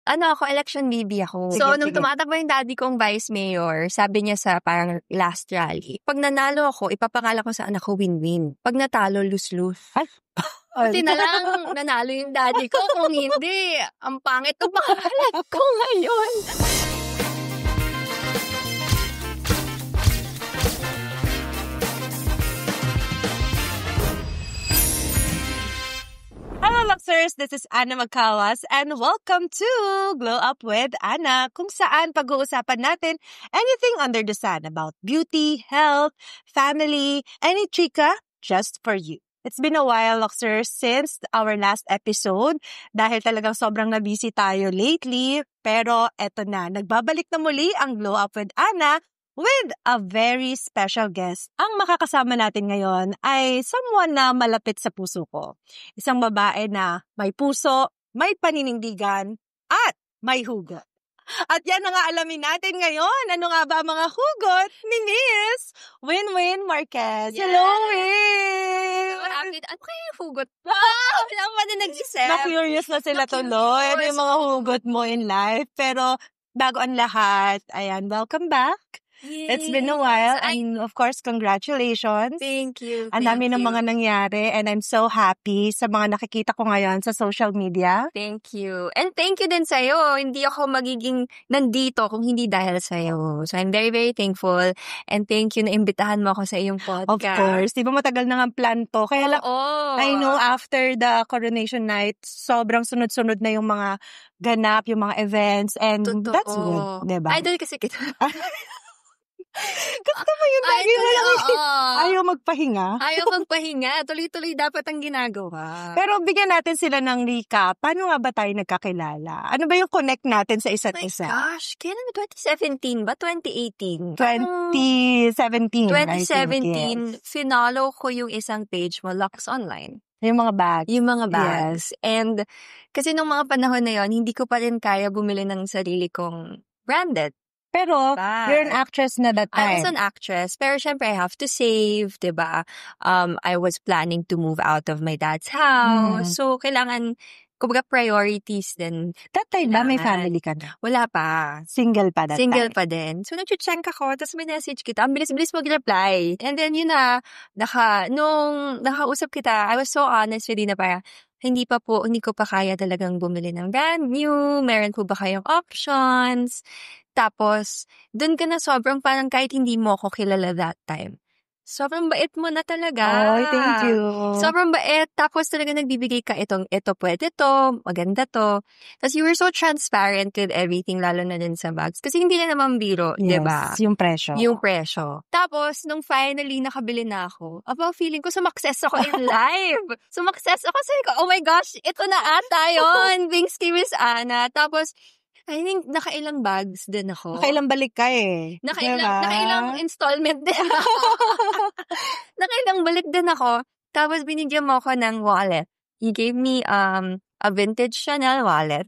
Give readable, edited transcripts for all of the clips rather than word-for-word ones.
Ako, election baby ako. Sige, So, nung sige. tumatakbo yung daddy kong vice mayor, sabi niya sa parang last rally, pag nanalo ako, ipapangalan ko sa anak ko win-win. Pag natalo, lose-lose. Ay. Buti na lang, nanalo yung daddy ko. Kung hindi, ang pangit ng pangalan ko ngayon. Hello, Luxers! This is Anna Macawas and welcome to Glow Up with Anna, kung saan pag-uusapan natin anything under the sun about beauty, health, family, any chika just for you. It's been a while, Luxers, since our last episode dahil talagang sobrang na-busy tayo lately. Pero eto na, nagbabalik na muli ang Glow Up with Anna with a very special guest. Ang makakasama natin ngayon ay someone na malapit sa puso ko. Isang babae na may puso, may paninindigan, at may hugot. At yan na nga alamin natin ngayon. Ano nga ba ang mga hugot ni Miss Winwin Marquez? Yes. Hello, Win! So, ano kaya yung hugot? Wala pa na nag-isip. Na-curious na sila tuloy. Ano yung mga hugot mo in life? Pero bago ang lahat, ayan, welcome back. Yes. It's been a while, and of course, congratulations. Thank you. Ang dami ng mga nangyari, and I'm so happy sa mga nakikita ko ngayon sa social media. Thank you. And thank you din sa'yo. Hindi ako magiging nandito kung hindi dahil sa'yo. So I'm very, very thankful. And thank you na imbitahan mo ako sa iyong podcast. Of course. Di ba matagal na nga plan to? Kaya lang, I know after the coronation night, sobrang sunod-sunod na yung mga ganap, yung mga events, and Totoo. that's good. Diba? Idol kasi kita. Gusto mo yung lagi mo lang ayaw magpahinga. Ayaw magpahinga. Tuloy-tuloy dapat ang ginagawa. Pero bigyan natin sila ng recap. Paano nga ba tayo nagkakilala? Ano ba yung connect natin sa isa't isa? Gosh, kailan ba? 2017 ba? 2018? 2017. 2017, finalo ko yung isang page mo, Lux Online. Yung mga bags. Yung mga bags. Yes. And kasi nung mga panahon na yon, hindi ko pa rin kaya bumili ng sarili kong branded. Pero, you're an actress na that I time. was an actress. Pero syempre, I have to save, diba? I was planning to move out of my dad's house. So, kailangan, kumbaga, priorities din. That time ba, may family ka na? Wala pa. Single pa that Single time? pa din. So, nag-check ako, tapos may message kita. Ang bilis-bilis mag-reply. And then, yun na, nung nakausap kita, I was so honest with you na parang, hindi ko pa kaya talagang bumili ng brand new. Meron po ba kayong options? Tapos, dun ka na sobrang parang kahit hindi mo ako kilala that time. Sobrang bait mo na talaga. Oh, thank you. Sobrang bait. Tapos talaga nagbibigay ka ito pwede to, maganda to. Tapos you were so transparent with everything, lalo na din sa bags. Kasi hindi na naman biro, yes, diba? Yung presyo. Yung presyo. Tapos, nung finally nakabili na ako, feeling ko sumakses ako in life. Sumakses ako. Sabi ko, oh my gosh, ito na ata yun. Thanks kay Miss Anna. Tapos, I think nakailang bags din ako. Nakailang balik ka eh. Nakailang installment din. Nakailang balik din ako. Tapos binigyan mo ako ng wallet. You gave me a vintage Chanel wallet.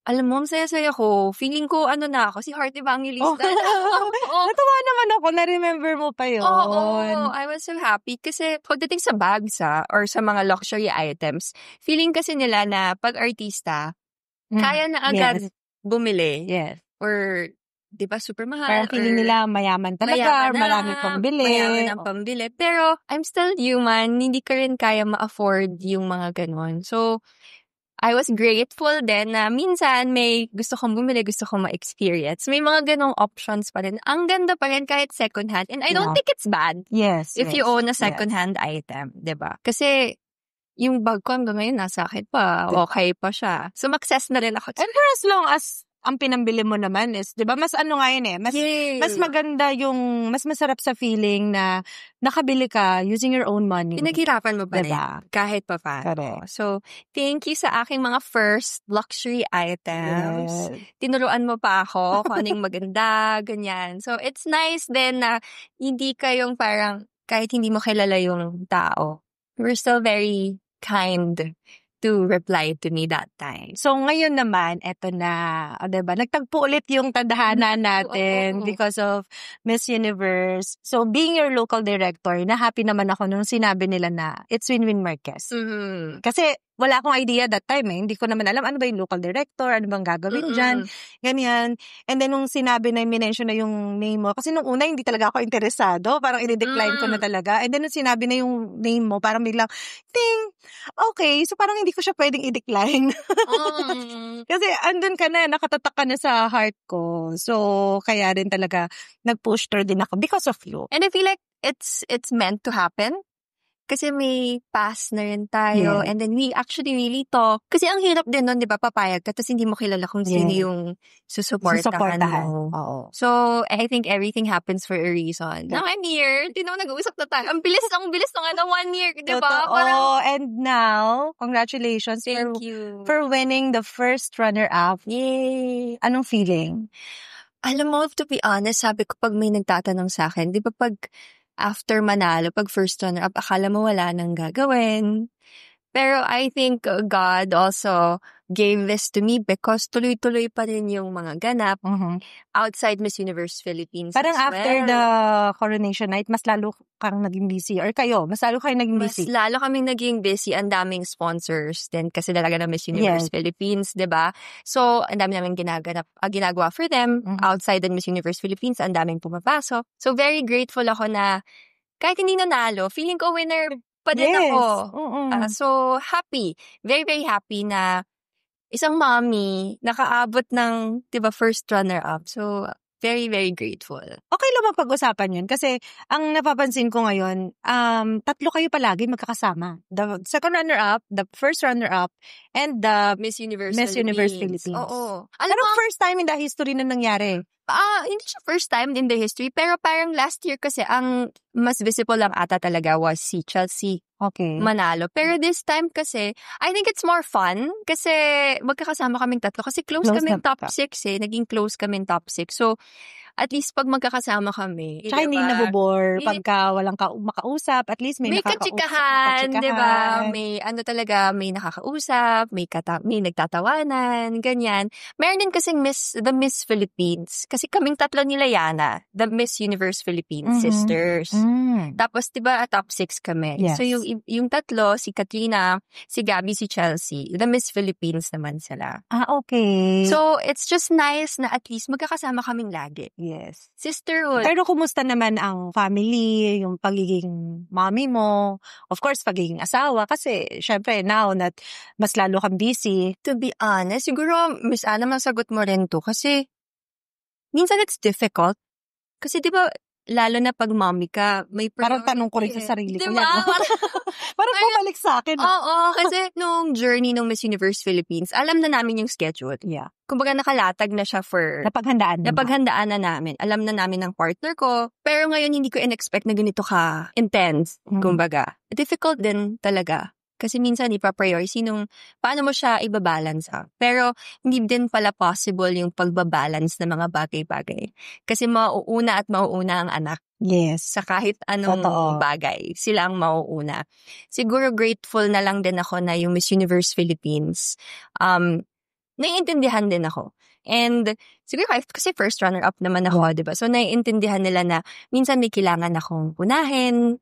Alam mo, saya-saya ko. Feeling ko, na ako, si Heart Evangelista. Natuwa naman ako, na-remember mo pa yun. Oo, I was so happy. Kasi pagdating sa bags or sa mga luxury items, feeling kasi nila na pag artista, kaya na agad bumili. Yes. Or, di ba, super mahal. Parang feeling nila mayaman talaga, marami pang bili. Mayaman ang pambili. Pero, I'm still human. Hindi ka rin kaya ma-afford yung mga ganon. So, I was grateful din na minsan may gusto kong bumili, gusto kong ma-experience. May mga ganong options pa rin. Ang ganda pa rin kahit second hand. And I don't think it's bad. Yes. If you own a second hand item. Di ba? Kasi, yung bag ko hanggang ngayon nasa akin pa. Okay pa siya. So, mag-access na rin ako. And for as long as ang pinambili mo naman is, di ba, mas nga yun eh. Mas maganda yung, mas masarap sa feeling na nakabili ka using your own money. Pinaghirapan mo pa diba? rin. Kahit pa paano. So, thank you sa aking mga first luxury items. Yes. Tinuruan mo pa ako kung anong maganda, ganyan. So, it's nice din na hindi kayong parang, kahit hindi mo kilala yung tao, we're still very kind to reply to me that time. So, ngayon naman, eto na, diba, nagtagpo ulit yung tadhana natin because of Miss Universe. So, being your local director, na happy naman ako nung sinabi nila na it's Winwin Marquez. Mm-hmm. Kasi, wala akong idea that time eh. Hindi ko naman alam ano ba yung local director, ano bang gagawin dyan, ganyan. And then nung sinabi na minention na yung name mo, kasi nung una hindi talaga ako interesado, parang i-decline ko na talaga. And then nung sinabi na yung name mo, parang biglang, ting, okay, so parang hindi ko siya pwedeng i-decline. Kasi andun ka na, nakatatak ka na sa heart ko. So, kaya din talaga nag-push through din ako because of you. And I feel like it's meant to happen. Kasi may past na rin tayo. Yeah. And then we actually really talk. Kasi ang hirap din nun, di ba, papayag ka, tapos hindi mo kilala kung sino yung susuportahan mo. Oo. So, I think everything happens for a reason. Now I'm here. Hindi naman nag-uusap na tayo. Ang bilis ng 1 year, di ba? Oh, and now, congratulations Thank you. for winning the first runner-up. Yay! Anong feeling? Alam mo, to be honest, sabi ko pag may nagtatanong sa akin, di ba pag after manalo, pag first runner-up, akala mo wala nang gagawin. Pero I think God also gave this to me because tuloy-tuloy pa rin yung mga ganap outside Miss Universe Philippines. Parang as after well. the coronation night, mas lalo kang naging busy. Or kayo, mas lalo kayo naging busy. Mas lalo kaming naging busy. Ang daming sponsors din kasi talaga na Miss Universe Philippines, diba? So, ang dami namin ginagawa for them. Outside the Miss Universe Philippines, ang daming pumapasok. So, very grateful ako na kahit hindi nanalo, feeling ko winner pa din ako. So, happy. Very, very happy na isang mommy nakaabot ng, diba, first runner-up. So, very, very grateful. Okay lang mapag-usapan yun kasi ang napapansin ko ngayon, 3 kayo palagi magkakasama. The second runner-up, the first runner-up, and the Miss Universe Philippines. Oo. Ano first time in the history na nangyari? Hindi siya first time in the history, pero parang last year kasi ang mas visible lang ata talaga was si Chelsea manalo. Pero this time kasi, I think it's more fun kasi magkakasama kaming 3 kasi close kaming top 6 eh. Naging close kaming top 6. So, at least pag magkakasama kami. Tsaka hindi nabobore pagka walang makausap. At least may katsikahan, diba? May may nakakausap, may nagtatawanan, ganyan. Meron din kasing the Miss Philippines. Kasi kaming 3 nila Yana, the Miss Universe Philippines sisters. Tapos, diba, top 6 kami. Yes. So, yung 3, si Katrina, si Gabby, si Chelsea, the Miss Philippines naman sila. Okay. So, it's just nice na at least magkakasama kaming lagi. Yes. Sisterhood. Pero kumusta naman ang family, yung pagiging mommy mo, of course, pagiging asawa, kasi syempre now that mas lalo kang busy. To be honest, siguro, Miss Ana, masagot mo rin to kasi minsan it's difficult. Kasi di ba, lalo na pag mommy ka, may parang tanong ko rin sa sarili ko. Diba? Parang bumalik sa akin. Oo, kasi nung journey ng Miss Universe Philippines, alam na namin yung schedule. Yeah. Kumbaga nakalatag na siya for... Napaghandaan na namin. Alam na namin ng partner ko. Pero ngayon, hindi ko in-expect na ganito ka intense. Kumbaga. Difficult din talaga. Kasi minsan, ipa-priority paano mo siya ibabalance. Pero, hindi din pala possible yung pagbabalance ng mga bagay-bagay. Kasi mauuna ang anak. Yes. Sa kahit anong bagay. Sila ang mauuna. Siguro grateful na lang din ako na yung Miss Universe Philippines, naiintindihan din ako. And siguro kasi first runner-up naman ako, diba? So, naiintindihan nila na minsan may kailangan akong unahin.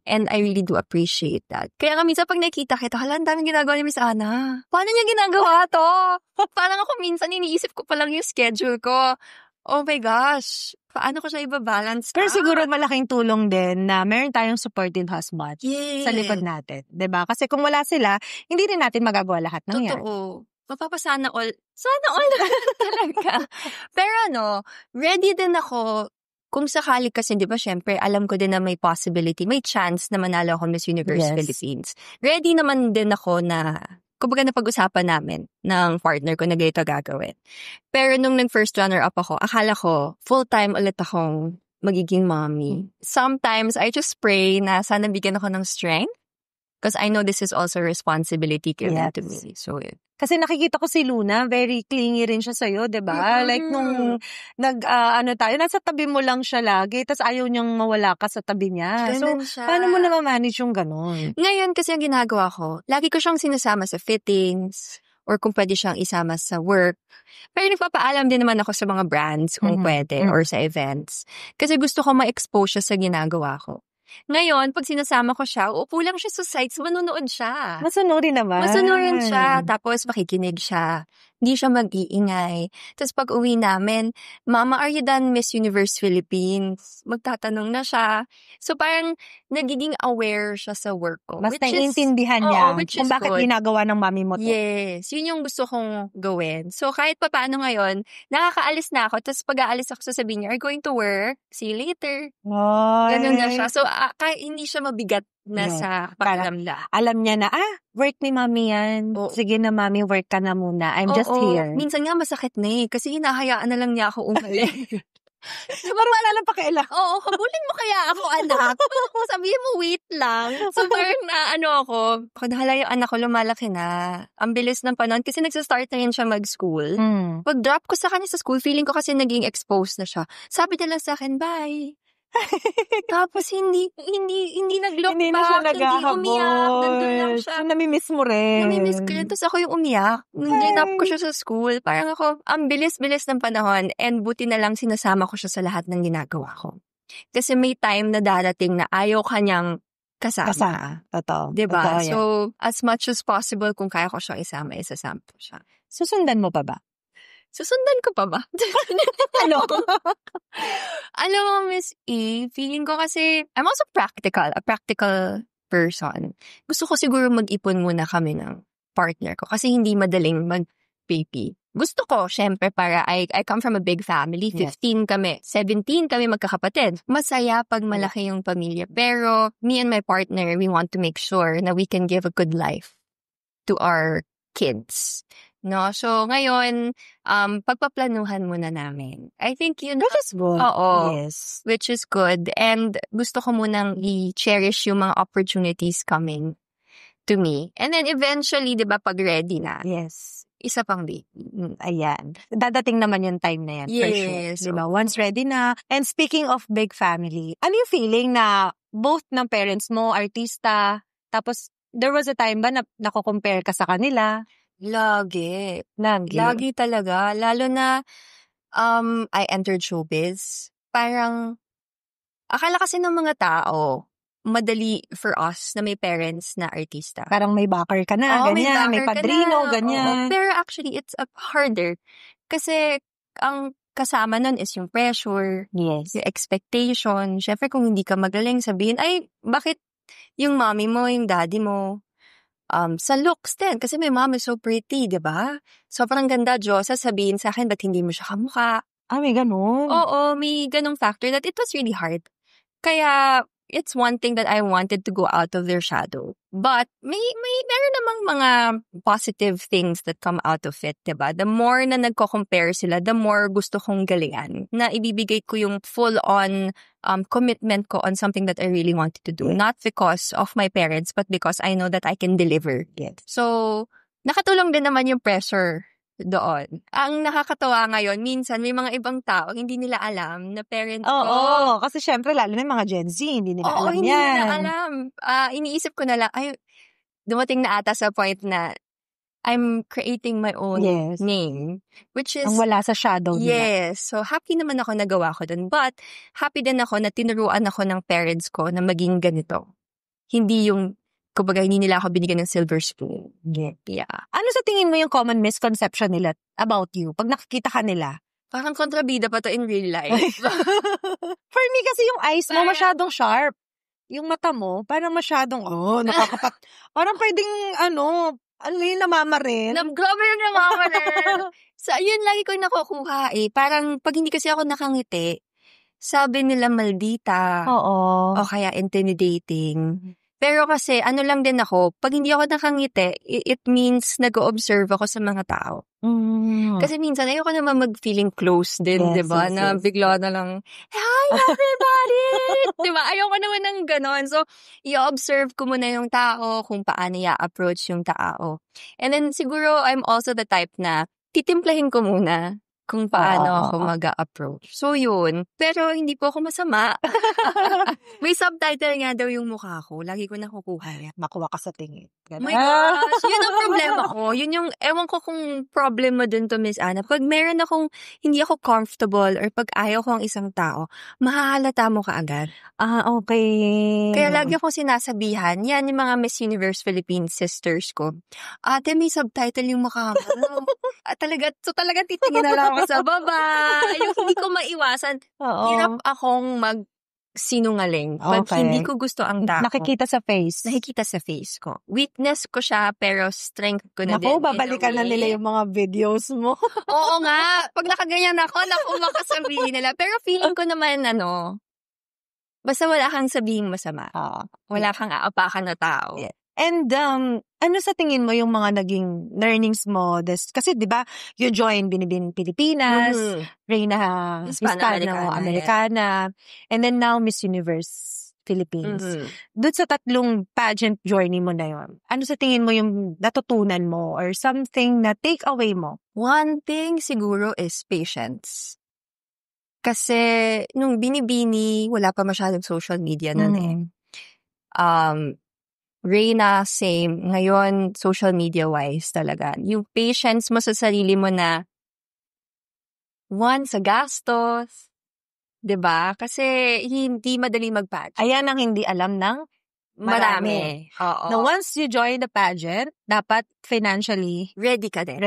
And I really do appreciate that. Kaya nga minsan pag nakikita kita, ang daming ginagawa ni Miss Ana. Paano niya ginagawa to? Parang ako minsan iniisip ko pa lang yung schedule ko. Oh my gosh, paano ko siya ibabalance? Pero siguro malaking tulong din na meron tayong supportive husband sa likod natin. Diba? Kasi kung wala sila, hindi rin natin magagawa lahat ng yan. Totoo. Mapapasana all. Sana all talaga. Pero ready din ako. Kung sakali kasi, di ba, syempre, alam ko din na may possibility, may chance na manalo ako Miss Universe Philippines. Ready naman din ako na, kumbaga napag-usapan namin ng partner ko na ganito gagawin. Pero nung nag-first runner-up ako, akala ko, full-time ulit akong magiging mommy. Sometimes, I just pray na sana bigyan ako ng strength. Because I know this is also a responsibility given to me. So, kasi nakikita ko si Luna, very clingy rin siya sa'yo, diba? Like, nung nasa tabi mo lang siya lagi, tas ayaw niyang mawala ka sa tabi niya. Ganun so, siya. paano mo na ma-manage yung ganun? Ngayon, kasi ang ginagawa ko, lagi ko siyang sinasama sa fittings, or kung pwede siyang isama sa work. Pero nagpapaalam din naman ako sa mga brands kung pwede, or sa events. Kasi gusto ko ma-expose siya sa ginagawa ko. Ngayon, pag sinasama ko siya, uupo lang siya sa sides, manonood siya. Masunurin naman. Masunurin siya, tapos makikinig siya. Hindi siya mag-iingay. Tapos pag uwi namin, Mama, are you done Miss Universe Philippines? Magtatanong na siya. So parang nagiging aware siya sa work ko. Mas which is- naiintindihan niya Oo, which kung is bakit good. ginagawa ng mami mo to. Yes, yun yung gusto kong gawin. So kahit pa paano ngayon, nakakaalis na ako, tapos pag aalis ako sasabihin niya, are you going to work? See you later. Ganun na siya. So kahit hindi siya mabigat na Yeah. sa pakiramdam. Alam niya na, work ni mami yan. Oo. Sige na mami, work ka na muna. I'm just Oo. here. Minsan nga masakit na eh, kasi hinahayaan na lang niya ako umalis. Parang wala lang pakialam. Oo, habulin mo kaya ako, anak. Sabihin mo, wait lang. So, parang ako, nahala yung anak ko, lumalaki na. Ang bilis ng panahon, kasi nagsastart na rin siya mag-school. Pag drop ko sa kanya sa school, feeling ko kasi naging exposed na siya. Sabi nila sa akin, bye. Tapos hindi nag-look Hindi na back, siya hindi umiyak. Nandun lang naghahabol. siya. So, namimiss mo rin. Namimiss ko yun. Tapos ako yung umiyak. Nung dinap ko siya sa school, parang ako, ang bilis-bilis ng panahon, and buti na lang sinasama ko siya sa lahat ng ginagawa ko. Kasi may time na darating na ayaw kanyang kasama. Totoo. Diba? Totoo yan. So, as much as possible, kung kaya ko siyang isama, isasama ko siya. Susundan mo pa ba? Susundan ko pa ba? Ano? Alam mo, Miss E, feeling ko kasi, I'm also a practical person. Gusto ko siguro mag-ipon muna kami ng partner ko kasi hindi madaling mag-baby. Gusto ko, syempre, para I come from a big family. 15 kami. 17 kami magkakapatid. Masaya pag malaki yung pamilya. Pero, me and my partner, we want to make sure na we can give a good life to our kids. No? So, ngayon, pagpaplanuhan muna namin. I think yun. Which is good. Oo. Yes. Which is good. And gusto ko munang i-cherish yung mga opportunities coming to me. And then eventually, di ba, pag ready na, Yes. isa pang baby. Ayan. Dadating naman yung time na yan. For sure. Yes. Diba? Once ready na. And speaking of big family, ano yung feeling na both ng parents mo, artista, tapos there was a time ba na nako-compare ka sa kanila? Lagi talaga. Lalo na, I entered showbiz. Parang, akala kasi ng mga tao, madali for us na may parents na artista. Parang may backer ka na, ganyan. May padrino, ganyan. Oo. Pero actually, it's harder. Kasi, ang kasama nun is yung pressure, Yes. yung expectation. Syempre, kung hindi ka magaling, sabihin, ay, bakit yung mommy mo, yung daddy mo, sa looks din. Kasi my mom is so pretty, di ba? Sobrang ganda, Diyos. Sabihin sa akin, ba't hindi mo siya kamukha? May ganun. Oo, may ganung factor that it was really hard. Kaya, it's one thing that I wanted to go out of their shadow. But, meron namang mga positive things that come out of it, diba? The more na nagko-compare sila, the more gusto kong galingan. Na ibibigay ko yung full-on commitment ko on something that I really wanted to do. Not because of my parents, but because I know that I can deliver. Yes. So, nakatulong din naman yung pressure doon. Ang nakakatawa ngayon, minsan may mga ibang tao, hindi nila alam na parents ko. Oo, kasi syempre, lalo na yung mga Gen Z, hindi nila alam hindi yan. nila alam. Iniisip ko na lang, dumating na ata sa point na I'm creating my own name. Which is... Ang wala sa shadow nila. Yes. So, happy naman ako nagawa ko dun. But, happy din ako na tinuruan ako ng parents ko na maging ganito. Hindi yung, kumbaga, hindi nila ako binigyan ng silver spoon. Yeah. Ano sa tingin mo yung common misconception nila about you? Pag nakikita ka nila? Parang kontrabida pa to in real life. For me kasi yung eyes mo masyadong sharp. Yung mata mo, parang masyadong, parang pwedeng, namamarin. Grabe yung namamarin. So, yun lagi ko nakukuha eh. Parang, pag hindi kasi ako nakangiti, sabi nila maldita. Oo. O kaya intimidating. Pero kasi, lang din ako, pag hindi ako nakangiti, it means nag-o-observe ako sa mga tao. Kasi minsan, ayoko naman mag-feeling close din, diba? Na bigla na lang, hi everybody! Diba? Ayoko naman ng ganon. So, i-observe ko muna yung tao, kung paano i-approach yung tao. And then, siguro, I'm also the type na, titimplahin ko muna. kung paano Oo, ako oo. mag-a-approach. So, yun. Pero hindi po ako masama. May subtitle nga daw yung mukha ko. Lagi ko nakukuha yan. Makuha ka sa tingin. Oh my gosh, yun ang problema ko. Yun yung, ewan ko kung problem mo dun to, Miss Anna. Pag meron akong, hindi ako comfortable or pag ayaw ko ang isang tao, mahahalata mo kaagad. Okay. Kaya lagi akong sinasabihan, yan yung mga Miss Universe Philippines sisters ko. Ate, may subtitle yung mukha mo. Talaga titingin na lang ako sa baba. Yung hindi ko maiwasan. Oo. Hirap akong sinungaling pag Okay. hindi ko gusto ang tao. Nakikita sa face. Nakikita sa face ko. Weakness ko siya, pero strength ko na din. Naku, babalikan na nila yung mga videos mo. Oo nga. Pag nakaganyan ako, baka sabihin nila. Pero feeling ko naman, basta wala kang sabihin masama. Wala kang aapakan na tao. Yeah. And ano sa tingin mo yung mga naging learnings mo? Kasi di ba, you joined Binibin Pilipinas, Reyna Hispano-Americana, and then now Miss Universe Philippines. Doon sa tatlong pageant journey mo na yon, ano sa tingin mo yung natutunan mo or something na take away mo? One thing siguro is patience. Kasi nung Binibini, wala pa masyadong social media nun eh. Reyna, same. Ngayon, social media-wise talaga. Yung patience mo sa sarili mo na, one, sa gastos, 'di ba? Kasi hindi madali mag-pageant. Ayan ang hindi alam ng marami. Oo. Now, once you join the pageant, dapat financially Ready ka din.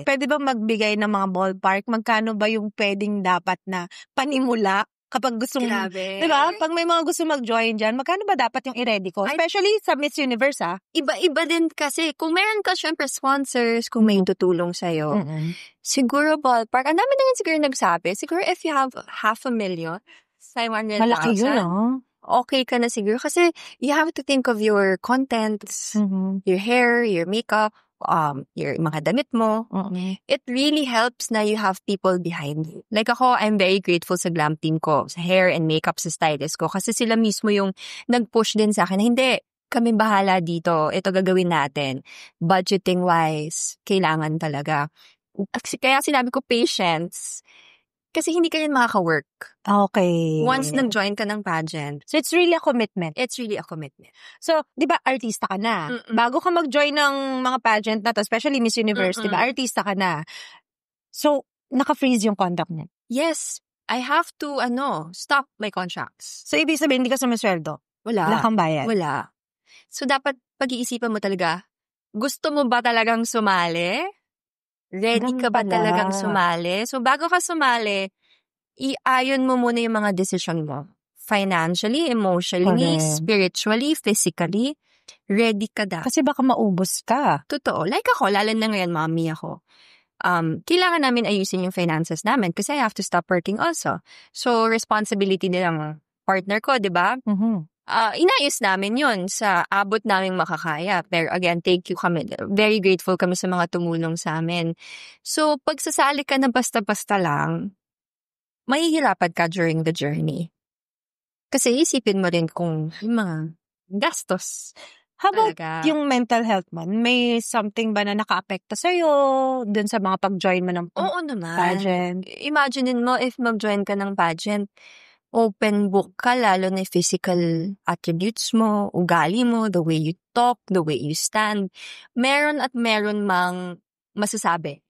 Pwede ba magbigay ng mga ballpark? Magkano ba yung pwedeng dapat na panimula kapag gusto mo? Grabe. Diba? Pag may mga gusto mag-join dyan, magkano ba dapat yung i-ready ko? Especially sa Miss Universe, Iba-iba din kasi. Kung meron ka syempre sponsors, kung may tutulong sa'yo, siguro ballpark. Ang dami na rin siguro nagsabi. Siguro if you have 500,000, 500,000. Malaki yun, Okay ka na siguro. Kasi you have to think of your contents, your hair, your makeup, your mga damit mo. It really helps na you have people behind you. Like ako, I'm very grateful sa glam team ko, sa hair and makeup, sa stylist ko. Kasi sila mismo yung nag-push din sa akin na hindi, kami bahala dito. Ito gagawin natin. Budgeting-wise, kailangan talaga. Kaya sinabi ko patience. Kasi hindi ka rin makaka-work. Okay. Once nag-join ka ng pageant. So, it's really a commitment. So, di ba, artista ka na. Bago ka mag-join ng mga pageant na to, especially Miss Universe, di ba, artista ka na. So, naka-freeze yung contract niya. Yes. I have to, stop my contracts. So, ibig sabihin, hindi ka sumisweldo? Wala. Wala kang bayad? Wala. So, dapat pag-iisipan mo talaga, gusto mo ba talagang sumali? Ready ka ba talagang sumali? So, bago ka sumali, iayon mo muna yung mga decision mo. Financially, emotionally, spiritually, physically. Ready ka dapat. Kasi baka maubos ka. Totoo. Like ako, lalo na ngayon, mommy ako. Kailangan namin ayusin yung finances namin kasi I have to stop working also. So, responsibility nilang partner ko, di ba? Inayos namin yun sa abot naming makakaya. Pero again, thank you kami. Very grateful kami sa mga tumulong sa amin. So, pag sasali ka na basta-basta lang, mahihirapan ka during the journey. Kasi isipin mo rin kung yung mga gastos. How about yung mental health mo? May something ba na naka-apekto sa'yo dun sa mga pag-join mo ng pageant? Imaginein mo if mag-join ka ng pageant, open book ka, lalo na physical attributes mo, ugali mo, the way you talk, the way you stand. Meron at meron mang masasabi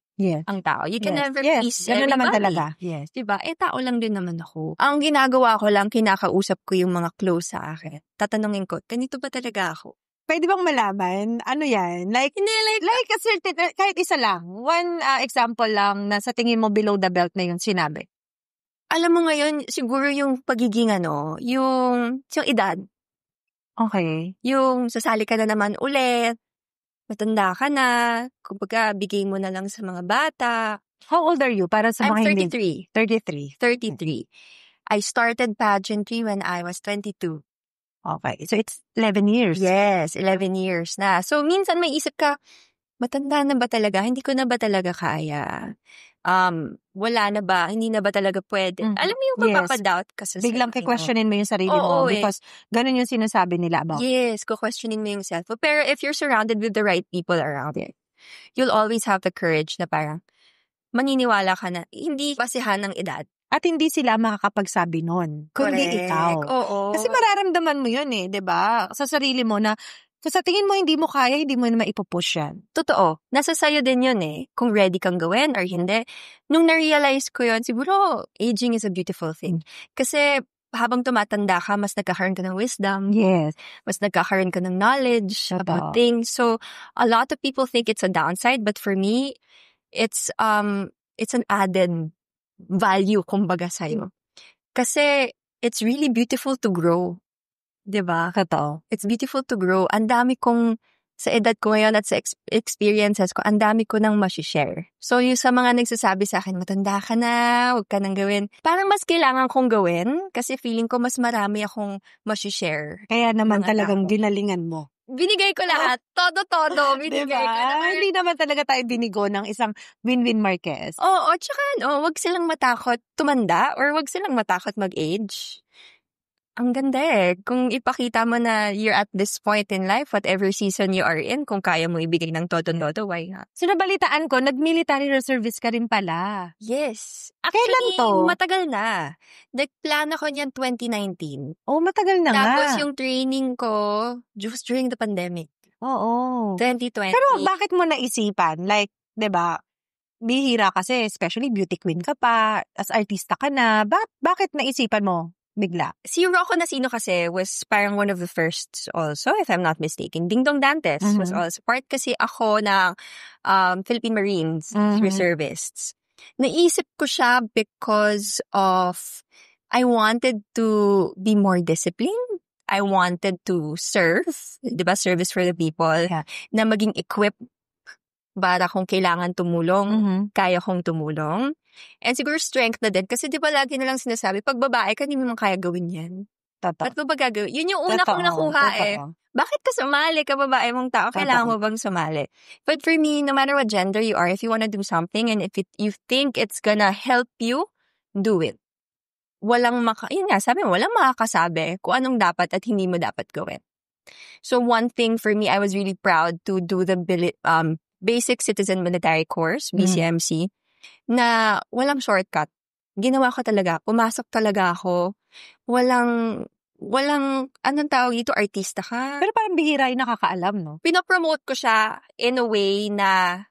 ang tao. You can never please everybody. Naman talaga. Yes. Diba? Tao lang din naman ako. Ang ginagawa ko lang, kinakausap ko yung mga close sa akin. Tatanungin ko, ganito ba talaga ako? Pwede bang malaman? Ano yan? Like a certain, kahit isa lang. One example lang na sa tingin mo below the belt na yung sinabi. Alam mo ngayon, siguro yung pagiging yung edad. Okay. Yung sasali ka na naman ulit, matanda ka na, kumbaga bigay mo na lang sa mga bata. How old are you? Para sa I'm mga 33. 33. I started pageantry when I was 22. Okay. So it's 11 years. Yes, 11 years na. So minsan may isip ka, matanda na ba talaga? Hindi ko na ba talaga kaya? Wala na ba? Hindi na ba talaga pwede? Alam mo yung papapadoubt ka sa biglang questionin mo yung sarili mo because ganun yung sinasabi nila about. Yes, questionin mo yung self. Pero if you're surrounded with the right people around it, you'll always have the courage na parang, maniniwala ka na hindi basehan ng edad. At hindi sila makakapagsabi nun, kundi Correct. ikaw. Oo. Kasi mararamdaman mo yun eh, 'di ba? Sa sarili mo na, kung sa tingin mo hindi mo kaya, hindi mo na maipupush yan. Totoo. Nasa sayo din yun eh. Kung ready kang gawin or hindi. Nung na-realize ko yun, siguro aging is a beautiful thing. Kasi habang tumatanda ka, mas nagkakaroon ka ng wisdom. Yes. Mas nagkakaroon ka ng knowledge about Totoo. things. So, a lot of people think it's a downside, but for me, it's an added value, kumbaga sa'yo. Kasi it's really beautiful to grow. 'Di ba? Totoo. It's beautiful to grow. Ang dami kong, sa edad ko ngayon at sa experiences ko, ang dami ko nang ma-share. So, yung sa mga nagsasabi sa akin, matanda ka na, huwag ka nang gawin. Parang mas kailangan kong gawin kasi feeling ko mas marami akong ma-share. Kaya naman Mga talagang tao. ginalingan mo. Binigay ko lahat. Todo-todo. Binigay Diba? ko lahat. Hindi naman talaga tayo binigo ng isang Winwin Marquez. Oo, tsaka wag silang matakot tumanda or wag silang matakot mag-age. Ang ganda eh. Kung ipakita mo na you're at this point in life, whatever season you are in, kung kaya mo ibigay ng todo-todo, why not? So, nabalitaan ko, nag-military reservist ka rin pala. Yes. Kailan Actually, to? matagal na. Nagplano ko niyan 2019. Oh, matagal na nga. Tapos yung training ko, just during the pandemic. Oo. 2020. Pero bakit mo naisipan? Like, 'di ba? Bihira kasi, especially beauty queen ka pa, as artista ka na. Bakit naisipan mo bigla? Si Rocco Nasino kasi was parang one of the first also, if I'm not mistaken. Ding Dong Dantes was also part kasi ako ng Philippine Marines reservists. Naisip ko siya because of I wanted to be more disciplined. I wanted to serve, diba? Service for the people. Yeah. Na maging equipped para kung kailangan tumulong, kaya kong tumulong. And siguro strength na din. Kasi diba lagi na lang sinasabi, pag babae ka, hindi mo man kaya gawin yan. Totoo. Ba't mo ba gagawin? Yun yung una kong Totoo, nakuha eh. totoo. Bakit ka sumali ka, babae mong tao? Kailangan mo bang sumali? But for me, no matter what gender you are, if you wanna do something and if you think it's gonna help you, do it. Yun nga, sabi mo, walang makakasabi kung anong dapat at hindi mo dapat gawin. So one thing for me, I was really proud to do the Basic Citizen Military Course, BCMC, na walang shortcut. Ginawa ko talaga. Pumasok talaga ako. Walang, anong tawag dito, artista ka. Pero parang bihira yung nakakaalam, no? Pinapromote ko siya in a way na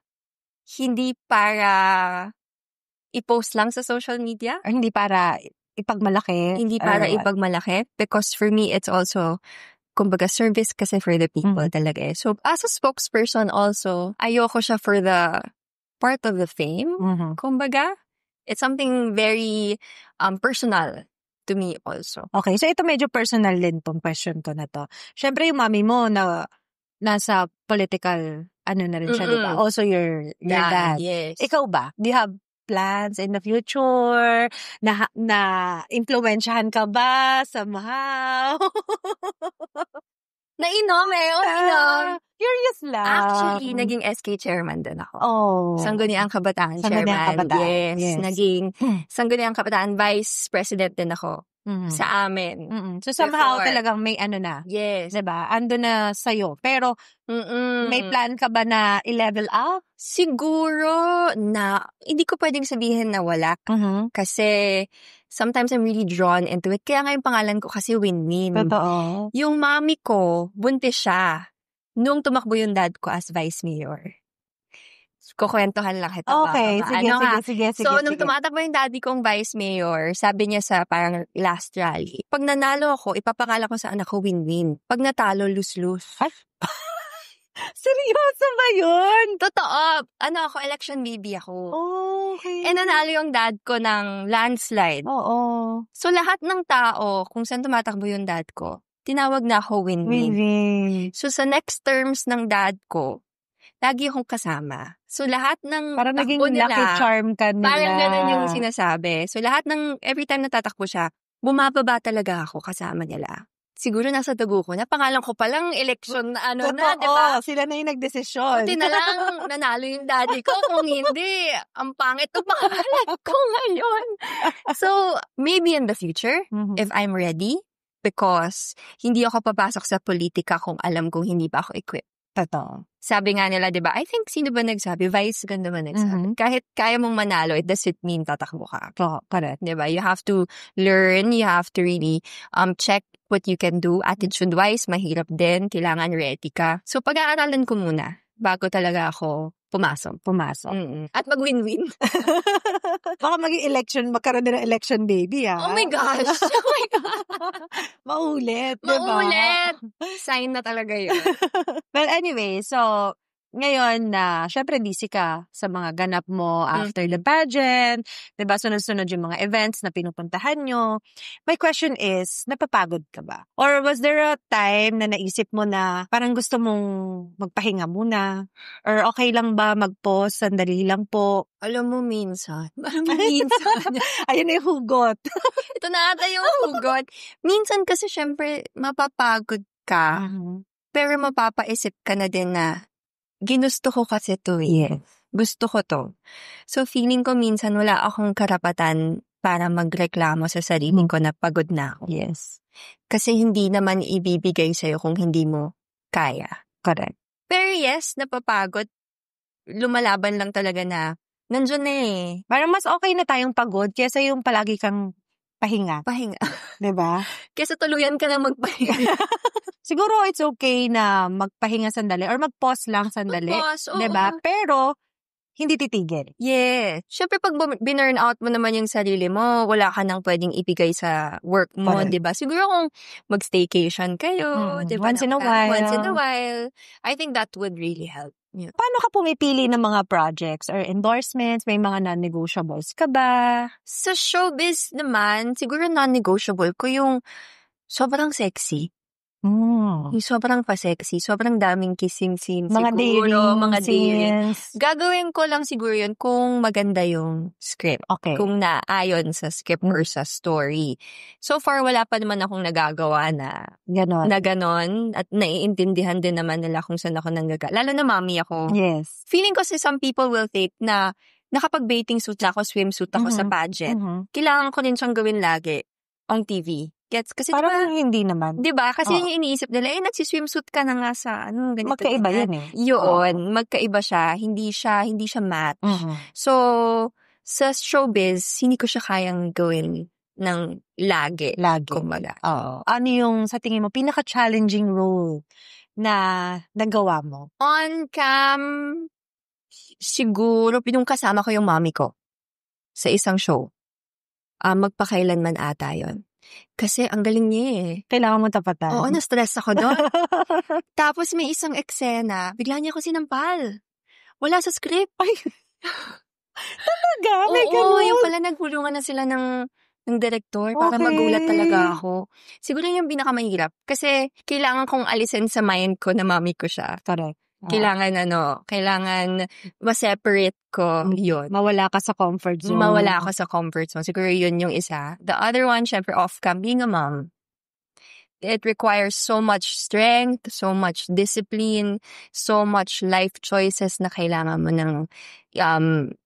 hindi para i-post lang sa social media. Or hindi para ipagmalaki. Hindi para ipagmalaki. Because for me, it's also, kumbaga, service kasi for the people talaga eh. So, as a spokesperson also, ayoko siya for the part of the fame. Kumbaga, it's something very personal to me also. Okay, so ito medyo personal din tong question ko na to. Syempre yung mami mo na nasa political, na rin siya, diba? Also your dad. Yes. Ikaw ba? Do you have plans in the future? Na influensyahan ka ba somehow? Nainom eh. Inom. Curious lang. Actually, naging SK chairman din ako. Oh. Sangguniang Kabataan Sangguniang chairman. Kabataan, yes. Naging Sangguniang Kabataan vice president din ako sa amin. So somehow Before. talagang may na. Yes. Diba? Ando na sa'yo. Pero may plan ka ba na i-level up? Siguro na, hindi ko pwedeng sabihin na wala. Kasi sometimes I'm really drawn into it. Kaya nga yung pangalan ko kasi Winwin. Totoo. Yung mami ko, buntis siya. Nung tumakbo yung dad ko as vice mayor. Kukwentuhan lang kita. Okay, sige. So, nung tumatakbo yung daddy kong vice mayor, sabi niya sa parang last rally, pag nanalo ako, ipapakala ko sa anak ko Winwin. Pag natalo, lose-lose. Seryoso ba yun? Totoo. Election baby ako. Okay. And nanalo yung dad ko ng landslide. Oo. So, lahat ng tao, kung saan tumatakbo yung dad ko, tinawag na ako Winwin. So, sa next terms ng dad ko, lagi akong kasama. So, lahat ng parang naging nila, lucky charm ka nila. Parang ganun yung sinasabi. So, lahat ng, every time natatakbo siya, bumababa talaga ako kasama nila. Siguro nasa dugo ko na pangalan ko palang election na diba? Sila na yung nagdesisyon. Buti na lang nanalo yung daddy ko. Kung hindi, ang pangit ng pangalan ko ngayon. So, maybe in the future, if I'm ready, because hindi ako papasok sa politika kung alam kong hindi pa ako equipped. Totoo. Sabi nga nila, di ba? I think, sino ba nagsabi? Vice ganda ba nagsabi? Kahit kaya mong manalo, it doesn't mean tatakbo ka. Correct. Di ba? You have to learn, you have to really check what you can do. Attitude-wise, mahirap din. Kailangan ready ka. So, pag-aaralan ko muna bago talaga ako pumasok. At mag-win-win. Baka magkaroon din ng election baby, ha? Oh my gosh! Oh my God! Maulit, diba? Maulit! Sign na talaga yun. Well, anyway, so, ngayon na, syempre busy ka sa mga ganap mo after the pageant, diba? Sunod-sunod yung mga events na pinupuntahan nyo. My question is, napapagod ka ba? Or was there a time na naisip mo na parang gusto mong magpahinga muna? Or okay lang ba mag-pause, sandali lang po? Alam mo, minsan. Ayun na yung hugot. Ito na ata yung hugot. Minsan kasi syempre, mapapagod ka. Pero mapapaisip ka na din na, ginusto ko kasi to eh. Yes. Gusto ko to. So feeling ko minsan wala akong karapatan para magreklamo sa sarili ko na pagod na ako. Yes. Kasi hindi naman ibibigay sa'yo kung hindi mo kaya. Correct. Pero yes, napapagod. Lumalaban lang talaga na nandiyan na eh. Parang mas okay na tayong pagod kaysa yung palagi kang pahinga. Diba? Kesa tuluyan ka na magpahinga. Siguro it's okay na magpahinga sandali or mag-pause lang sandali. Mag-pause, oo. Diba? Pero, hindi titigil. Yeah. Siyempre, pag binurn out mo naman yung sarili mo, wala ka nang pwedeng ibigay sa work mo, Correct. diba? Siguro kung mag-staycation kayo, diba? Once in a while, I think that would really help. Yeah. Paano ka pumipili ng mga projects or endorsements? May mga non-negotiables ka ba? Sa showbiz naman, siguro non-negotiable ko yung sobrang sexy. Yung sobrang pa-sexy, sobrang daming kissing scenes Mga siguro, mga dating. scenes. Gagawin ko lang siguro yun kung maganda yung script. Okay. Kung naayon sa script or sa story. So far, wala pa naman akong nagagawa na ganon. At naiintindihan din naman nila kung saan ako nanggagawa. Lalo na mami ako. Yes. Feeling ko some people will think na nakapag-bathing suit na ako, swimsuit ako sa pageant. Kailangan ko rin siyang gawin lagi on TV. Gets? Kasi parang hindi naman. Diba? Kasi yung iniisip nila, nagsiswimsuit ka na nga sa ganito. Magkaiba yan eh. Yun, magkaiba siya. Hindi siya match. So, sa showbiz, hindi ko siya kayang gawin ng lagi. Kumbaga. Oo. Ano yung, sa tingin mo, pinaka-challenging role na nagawa mo? On cam, siguro, yung kasama ko yung mami ko sa isang show. Magpakailanman ata yun. Kasi ang galing niya eh. Kailangan mo tapatan. Oo, na-stress ako doon. Tapos may isang eksena, bigla niya ako sinampal. Wala sa script. Ay. Talaga? May Oo, yung pala naghulungan na sila ng director para magulat talaga ako. Siguro yung pinakamahirap. Kasi kailangan kong alisin sa mind ko na mami ko siya. Correct. Kailangan ma-separate ko yun. Mawala ka sa comfort zone. Mawala ako sa comfort zone. Siguro yun yung isa. The other one, syempre off-cam, being a mom. It requires so much strength, so much discipline, so much life choices na kailangan mo ng,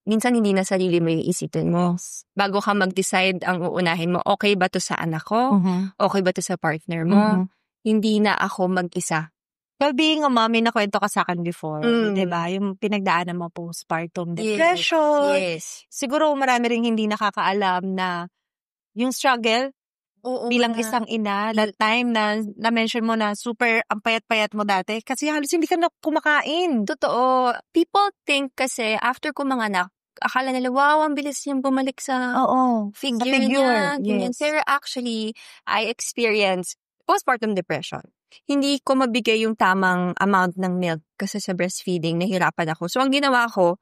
minsan hindi na sarili mo yung isipin mo. Bago ka mag-decide ang uunahin mo, okay ba to sa anak ko? Okay ba to sa partner mo? Hindi na ako mag-isa. Well, being a mommy, nakwento ka sa akin before, diba? Yung pinagdaanan mo postpartum depression. Yes. Siguro marami rin hindi nakakaalam na yung struggle bilang isang ina, that time na na-mention mo na super ang payat-payat mo dati kasi halos hindi ka na kumakain. Totoo. People think kasi after kumanganak, akala nila, wow, ang bilis niyang bumalik sa figure niya. Yes. Pero actually, I experienced postpartum depression. Hindi ko mabigay yung tamang amount ng milk kasi sa breastfeeding, nahirapan ako. So, ang ginawa ko,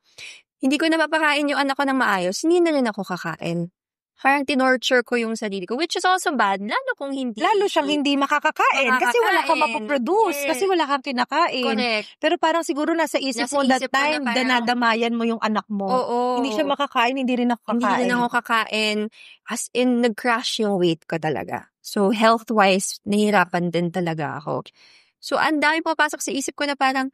hindi ko napapakain yung anak ko ng maayos, hindi na rin ako kakain. Parang tinorture ko yung sarili ko, which is also bad, lalo kung hindi. Lalo siyang hindi makakakain kasi wala kang mapoproduce, kasi wala kang kinakain. Correct. Pero parang siguro nasa isip mo that time, danadamayan mo yung anak mo. Hindi siya makakain, hindi rin ako kakain. Hindi rin ako kakain. As in, nag-crash yung weight ko talaga. So, health-wise, nahirapan din talaga ako. So, ang dami pumapasok sa isip ko na parang,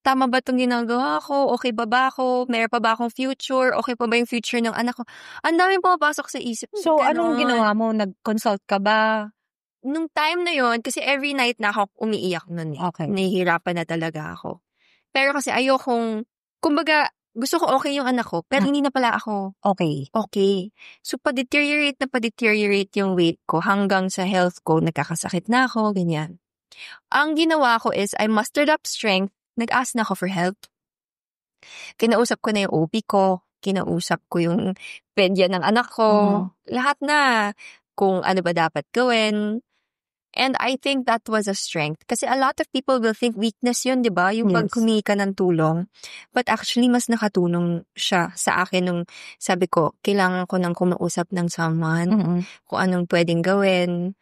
tama ba itong ginagawa ko? Okay ba ako? Meron pa ba akong future? Okay pa ba yung future ng anak ko? Ang dami pumapasok sa isip ko. So, anong ginawa mo? Nag-consult ka ba? nung time na yon kasi every night na ako umiiyak nun eh. Okay. Nahihirapan na talaga ako. Pero kasi ayokong, kumbaga, gusto ko okay yung anak ko, pero hindi na pala ako Okay. okay. So, pa-deteriorate yung weight ko hanggang sa health ko, nagkakasakit na ako, ganyan. Ang ginawa ko is, I mustered up strength, nag-ask na ako for help. Kinausap ko na yung OP ko, kinausap ko yung pedya ng anak ko, lahat na, kung ano ba dapat gawin. And I think that was a strength. Kasi a lot of people will think weakness yun, di ba? Yung pag humingi ka ng tulong. But actually, mas nakatulong siya sa akin nung sabi ko, kailangan ko nang kumausap ng someone, kung anong pwedeng gawin,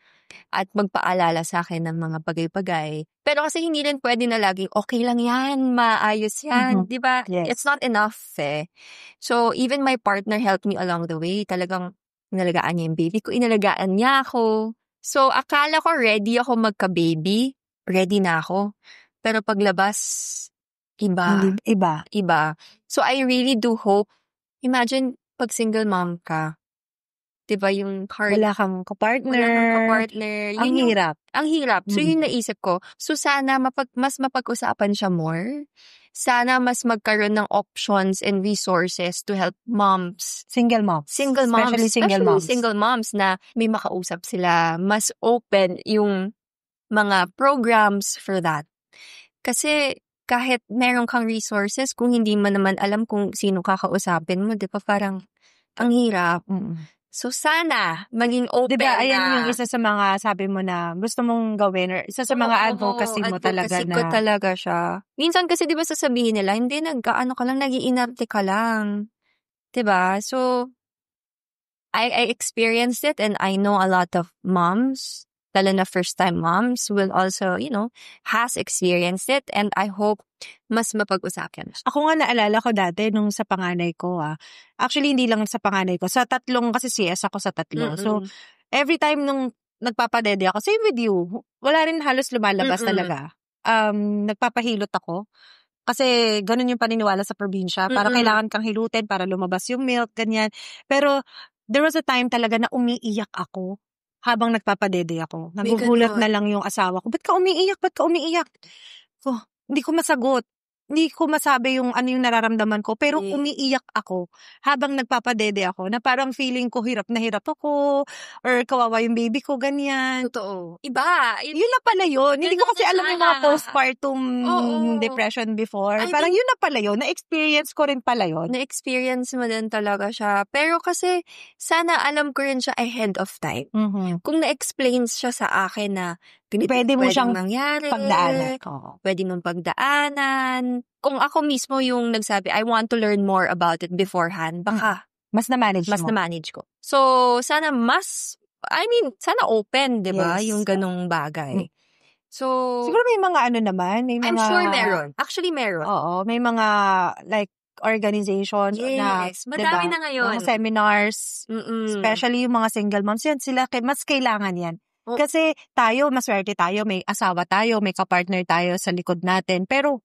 at magpaalala sa akin ng mga bagay-bagay. Pero kasi hindi rin pwede na laging, okay lang yan, maayos yan, di ba? Yes. It's not enough eh. So, even my partner helped me along the way. Talagang inalagaan niya yung baby ko, inalagaan niya ako. So, akala ko ready ako magka-baby. Ready na ako. Pero paglabas, iba. Iba. So, I really do hope. Imagine, pag single mom ka, diba yung hard. Wala kang kapartner. Yun yung hirap. Ang hirap. So, yun naisip ko. So, sana mas mapag-usapan siya more. Sana mas magkaroon ng options and resources to help moms. Single moms. Especially Single moms na may makausap sila. Mas open yung mga programs for that. Kasi kahit meron kang resources, kung hindi mo naman alam kung sino kakausapin mo, di ba parang ang hirap. So, sana maging open diba, ayan na. yung isa sa mga sabi mo na gusto mong gawin or isa sa mga advocacy mo talaga Advocacy ko talaga siya. Minsan kasi diba sasabihin nila, hindi nag-ano ka lang, nag-iinarte ka lang. Diba? So, I experienced it and I know a lot of moms, lalo na first-time moms, will also, has experienced it and I hope mas mapag-usapan. Ako nga naalala ko dati nung sa panganay ko Actually, hindi lang sa panganay ko. Sa tatlong, kasi CS ako sa tatlo. So, every time nung nagpapadede ako, same with you, wala rin halos lumalabas talaga. Nagpapahilot ako. Kasi ganun yung paniniwala sa probinsya. Para kailangan kang hilutin para lumabas yung milk, ganyan. Pero, there was a time talaga na umiiyak ako habang nagpapadede ako. Nagugulat na lang yung asawa ko, Ba't ka umiiyak? So, hindi ko masagot. Hindi ko masabi yung ano yung nararamdaman ko. Pero umiiyak ako habang nagpapadede ako na parang feeling ko hirap na hirap ako or kawawa yung baby ko, ganyan. Totoo. Iba. Yun na pala yun. Hindi ko kasi alam yung mga postpartum depression before. Parang yun na pala yun. Na-experience ko rin pala yun. Na-experience mo din talaga siya. Pero kasi, sana alam ko rin siya ahead of time. Kung na-explain siya sa akin na pwede mo siyang mangyari, pagdaanan. Pwede mong pagdaanan. Kung ako mismo yung nagsabi, I want to learn more about it beforehand, baka mas na-manage ko. So, sana sana open, di ba? Yes. Yung ganong bagay. So, siguro may mga ano naman. May mga, I'm sure meron. Actually, meron. Oo, may mga like organizations na, madami na ngayon. Mga seminars, especially yung mga single moms, yan sila, mas kailangan yan. Kasi tayo, maswerte tayo, may asawa tayo, may kapartner tayo sa likod natin. Pero,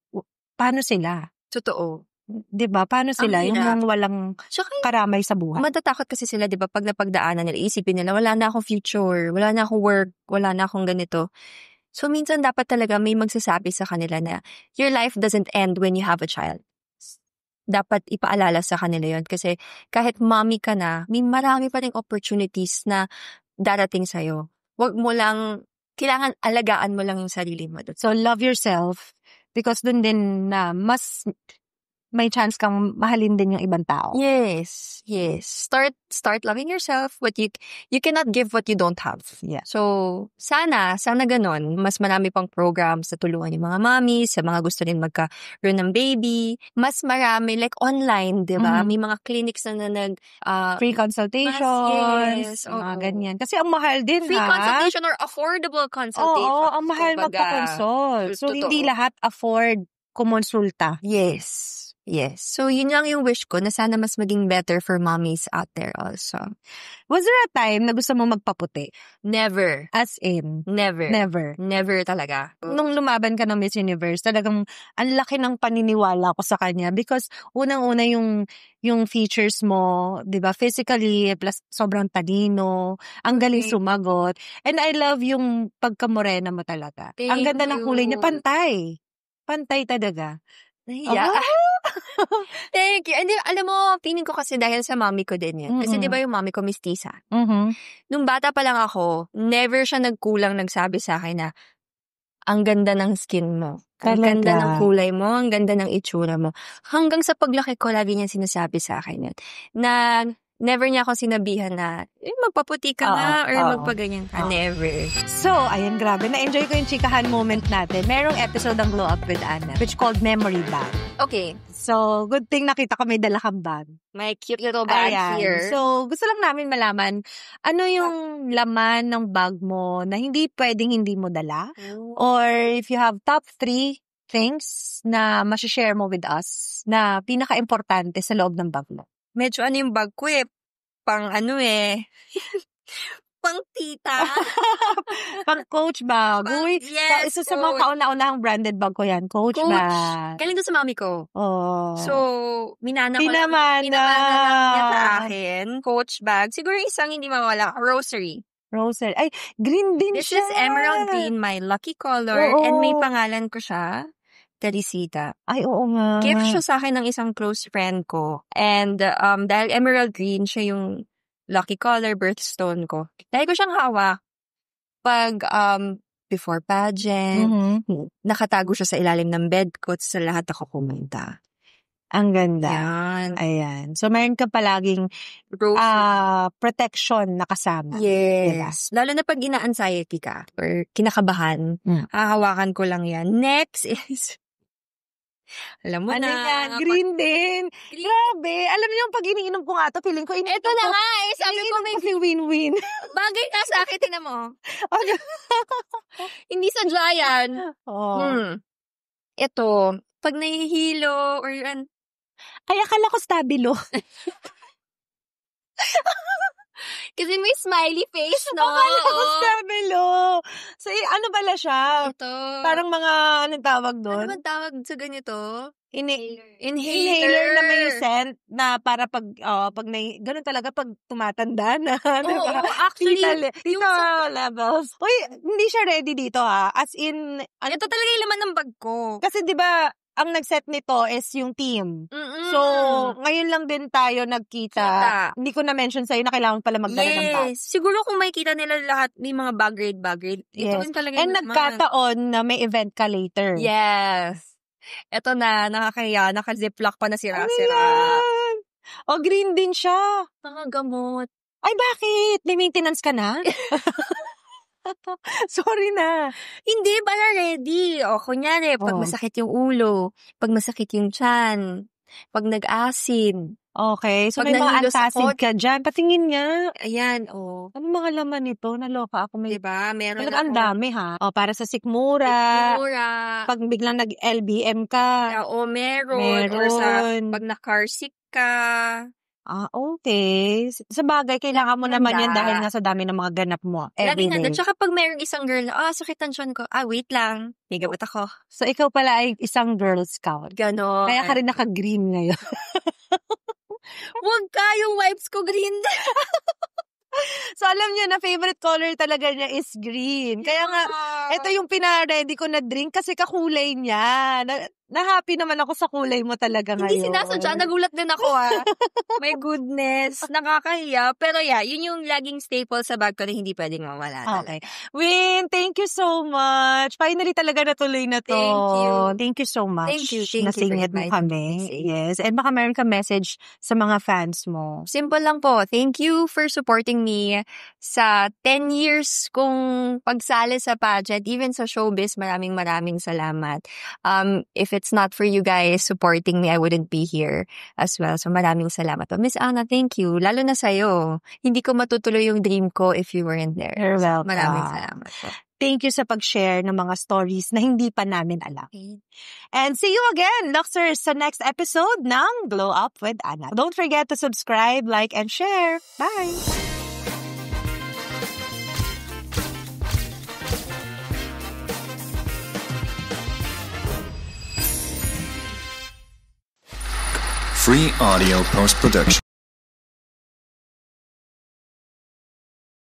paano sila? Totoo. Diba? Paano sila? Yung walang karamay sa buhay. Matatakot kasi sila, diba? Pag napagdaanan nila, isipin nila, wala na akong future, wala na akong work, wala na akong ganito. So, minsan dapat talaga may magsasabi sa kanila na your life doesn't end when you have a child. Dapat ipaalala sa kanila yun. Kasi kahit mommy ka na, may marami pa ring opportunities na darating sa'yo. Wag mo lang, kailangan alagaan mo lang yung sarili mo doon. So, love yourself because dun din na mas may chance kang mahalin din yung ibang tao. Yes. Start loving yourself. What you cannot give what you don't have. Yeah. So, sana ganon. Mas marami pang programs sa tulungan yung mga mommies, sa mga gusto rin magkaroon ng baby. Mas marami, like online, di ba? May mga clinics na free consultations, mga ganyan. Kasi ang mahal din, free consultation or affordable consultation. Oo, ang mahal magpa-consult. So, hindi lahat afford kumonsulta. Yes. Yes. So, yun lang yung wish ko na sana mas maging better for mommies out there also. Was there a time na gusto mo magpaputi? Never. As in? Never. Never. Never talaga. Nung lumaban ka ng Miss Universe, talagang ang laki ng paniniwala ko sa kanya because unang-una yung features mo, 'di ba? Physically, plus sobrang talino, ang galing Okay. sumagot. And I love yung pagkamorena mo talaga. Ang Thank ganda ng kulay niya, you. pantay. Pantay talaga. Nahiya. Thank you. And alam mo, feeling ko kasi dahil sa mommy ko din yan. Kasi Mm-mm. di ba yung mommy ko mistisa? Mhm. Nung bata pa lang ako, never siya nagkulang nagsabi sa akin na, ang ganda ng skin mo. Ang ganda ng Talaga. kulay mo. Ang ganda ng itsura mo. Hanggang sa paglaki ko, lagi niya sinasabi sa akin yun. Na never niya ako sinabihan na, magpaputi ka nga or magpaganyan ka. Never. So, ayan, grabe. Na-enjoy ko yung chikahan moment natin. Merong episode ng Glow Up with Anna, which called Memory Bag. Okay. So, good thing nakita ko may dala kang bag. My cute little bag Ayan. here. So, gusto lang namin malaman, ano yung laman ng bag mo na hindi pwedeng hindi mo dala? Or if you have top 3 things na masishare mo with us na pinaka-importante sa loob ng bag mo. Medyo ano yung bag ko pang pang tita. Pang Coach bag. Uy, Yes, isa sa mga Coach. kauna-unahang branded bag ko yan. Coach bag. Galing doon sa mami ko. Oh. So, minana ko Pinamana. lang niya sa akin. Coach bag. Siguro isang hindi mawala. Rosary. Rosary. Ay, green din This siya. is emerald green, my lucky color. Oo. And may pangalan ko siya. Teresita. Ay, oo nga. Gift siya sa akin ng isang close friend ko. And dahil emerald green, siya yung lucky color, birthstone ko. Dahil ko siyang hawak. Pag before pageant, nakatago siya sa ilalim ng bed ko sa lahat ako kumanta. Ang ganda. Yan. Ayan. So, mayroon ka palaging protection na kasama. Yes. Lalo na pag ina-anxiety ka or kinakabahan, hahawakan ko lang yan. Next is, alam mo Ano na. yan? Green din. Grabe. Alam niyo yung pag iniinom ko nga to, feeling ko iniinom Ito na ko. nga sabi ko may Iniinom ko win-win. bagay ka sa akin, tingnan mo. Hindi sadya yan. Oh. Ito, pag nahihilo or Ay, akala ko stabilo. kasi may smiley face, no? Akala ko Oo. stabilo. So, ano pala siya? Ito. Parang mga, anong tawag ano doon? ba tawag sa ganito? Inhaler Inhaler. na may scent na para pag ganun talaga pag tumatanda na. Oo, actually, tita levels. Uy, hindi siya ready dito ha. As in, ito talaga yung laman ng bag ko. kasi di ba ang nag-set nito is yung team. Mm-mm. So, ngayon lang din tayo nagkita. Kita. Hindi ko na-mention sa'yo na kailangan pala magdala ng bag. Yes. Siguro kung makikita nila lahat, may mga bag grade. Ito Yes. rin talaga And yung laman. nagkataon na may event ka later. Yes. Ito na, nakakaya, naka-ziplock pa na Ano sira-sira. yan? O, green din siya. Nakagamot. Ay, bakit? May maintenance ka na? Sorry na. Hindi, para ready. O, kunyari, pag masakit yung ulo, pag masakit yung tiyan, pag nag-asin. Okay. So, Pag may mga nahilo sa antacid ka dyan. Patingin nga. Ayan, o. Ano mga laman nito? Naloka ako. May... Diba? Meron Talaga ang dami ha. O, para sa sikmura. Mura. Pag biglang nag-LBM ka. O, meron. Or sa, Meron. pag na-car sick ka. Okay. Sa bagay, kailangan mo naman Handa. yan dahil nga sa dami ng mga ganap mo. Laging handa. Everyday. Tsaka pag mayroong isang girl na, sakit ang tiyan ko. Wait lang. May gamot ako. So, ikaw pala ay isang Girl Scout. Ganon. Kaya ka rin naka-green ngayon. Huwag ka, yung wipes ko green. So, alam niyo na favorite color talaga niya is green. Kaya nga, ito yung pina-ready ko na drink kasi kakulay niya. Na-happy naman ako sa kulay mo talaga ngayon. Hindi sinasadya. Nagulat din ako My goodness. Nakakahiya. Pero yeah, yun yung laging staple sa bag ko na hindi pwedeng mawala. Okay. Win, thank you so much. Finally talaga natuloy na to. Thank you. Thank you so much. Thank you for Nasingit mo inviting kami. me. Yes. And baka meron ka message sa mga fans mo. Simple lang po. Thank you for supporting me sa 10 years kong pagsali sa pageant. Even sa showbiz, maraming salamat. If it's not for you guys supporting me, I wouldn't be here as well. So maraming salamat. But Miss Anna, thank you. Lalo na sa'yo. Hindi ko matutuloy yung dream ko if you weren't there. You're welcome. Maraming salamat po. Thank you sa pag-share ng mga stories na hindi pa namin alam. Okay. And see you again, Luxers, sa next episode ng Glow Up with Ana. Don't forget to subscribe, like, and share. Bye! Free audio post-production.